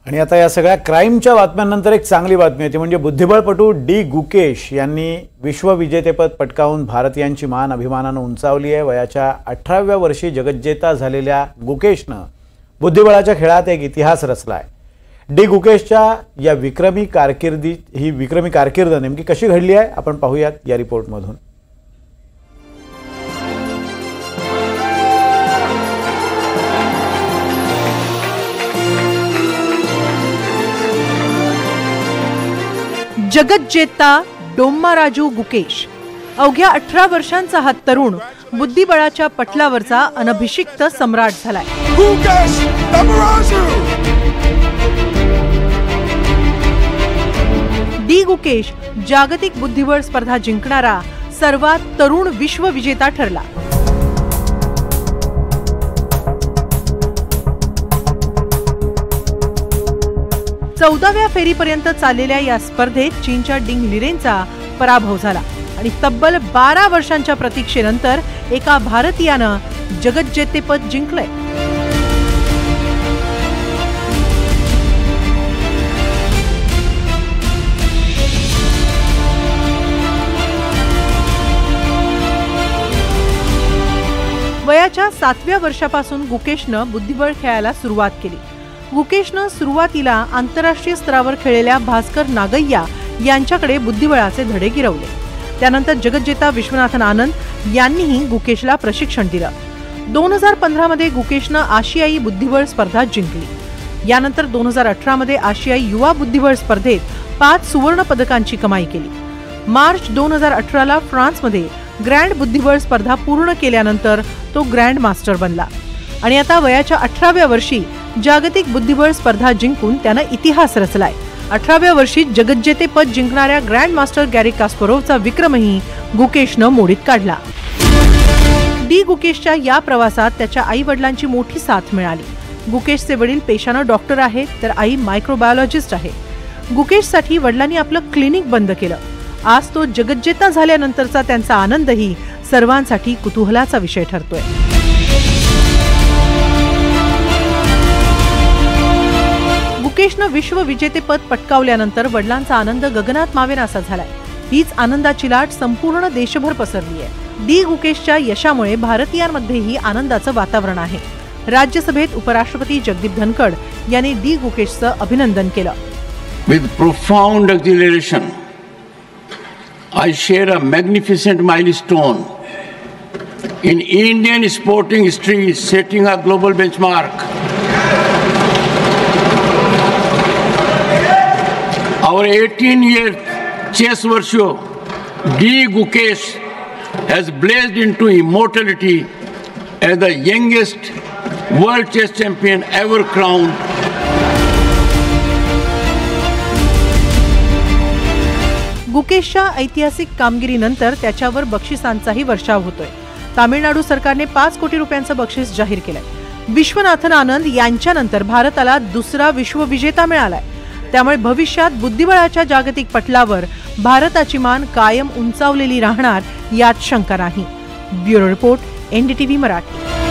आणि आता या सगळ्या क्राईमच्या बातम्यांनंतर एक चांगली बातमी आहे, ती म्हणजे बुद्धिबळपटू डी गुकेश यांनी विश्वविजेतेपद पटकावून भारतीयांची मान अभिमानाने उंचावली आहे। वयाच्या 18व्या वर्षी जगज्जेता झालेल्या गुकेशनं बुद्धिबळाच्या खेळात एक इतिहास रचला आहे। डी गुकेशच्या या विक्रमी कारकीर्द नेमकी कशी घडली आहे आपण पाहूयात या रिपोर्टमधून। जगज्जेता डोम्माराजू गुकेश अवघ्या 18 वर्षांचा हा तरुण बुद्धिबळाच्या पटलावरचा अनभिषिक्त सम्राट झालाय। गुकेश डोम्माराजू डी गुकेश जागतिक बुद्धिबळ स्पर्धा जिंकणारा सर्वात तरुण विश्वविजेता ठरला। चौदाव्या फेरीपर्यंत चाललेल्या या स्पर्धेत चीनच्या डिंग लिरेंचा पराभव झाला आणि तब्बल 12 वर्षांच्या प्रतीक्षेनंतर एका भारतीयानं जगज्जेतेपद जिंकलंय। वयाच्या 7व्या वर्षापासून गुकेशनं बुद्धिबळ खेळायला सुरुवात केली। गुकेशनं सुरुवातीला आंतरराष्ट्रीय स्तरावर खेळलेल्या भास्कर नागय्या यांच्याकडे बुद्धिबळाचे धडे गिरवले। त्यानंतर जगज्जेता विश्वनाथन आनंद यांनीही गुकेशला प्रशिक्षण दिलं। 2015 मध्ये गुकेशनं आशियाई बुद्धिबळ स्पर्धा जिंकली। यानंतर 2018 मध्ये आशियाई युवा बुद्धिबळ स्पर्धेत 5 सुवर्ण पदकांची कमाई केली। मार्च 2018 ला फ्रान्समध्ये ग्रँड बुद्धिबळ स्पर्धा पूर्ण केल्यानंतर तो ग्रँड मास्टर बनला आणि आता वयाच्या 18व्या वर्षी जागतिक बुद्धिबळ स्पर्धा जिंकून त्यानं इतिहास रचलाय। 18व्या वर्षी जगज्जेतेपद जिंकणाऱ्या ग्रँड मास्टर गॅरी कास्परोव्हचा विक्रमही गुकेशनं मोडीत काढला। डी गुकेशच्या या प्रवासात त्याच्या आई वडिलांची मोठी साथ मिळाली। गुकेशचे वडील पेशानं डॉक्टर आहेत तर आई मायक्रोबायोलॉजिस्ट आहे। गुकेशसाठी वडिलांनी आपलं क्लिनिक बंद केलं। आज तो जगज्जेता झाल्यानंतरचा त्यांचा आनंदही सर्वांसाठी कुतूहलाचा विषय ठरतोय। गुकेशनं विश्वविजेतेपद पटकावल्यानंतर वडिलांचा आनंद गगनात मावेनासा झालाय। हीच आनंदाची लाट संपूर्ण देशभर पसरली आहे। डी गुकेशच्या यशामुळे भारतीयांमध्येही आनंदाचं वातावरण आहे। राज्यसभेत उपराष्ट्रपती जगदीप धनखड यांनी डी गुकेशचं अभिनंदन केलं। With profound exhilaration, I share a magnificent milestone in Indian sporting history, setting a global benchmark. Our 18-year chess virtue, D. Gukesh, has blazed into immortality as the youngest world chess champion ever crowned. गुकेशच्या ऐतिहासिक कामगिरीनंतर त्याच्यावर बक्षिसांचाही वर्षाव होतोय। तामिळनाडू सरकारने 5 कोटी रुपयांचं बक्षीस जाहीर केलंय। विश्वनाथन आनंद यांच्यानंतर भारताला दुसरा विश्वविजेता मिळालाय। त्यामुळे भविष्यात बुद्धिबळाच्या जागतिक पटलावर भारताची मान कायम उंचावलेली राहणार यात शंका नाही। Bureau report, NDTV Marathi.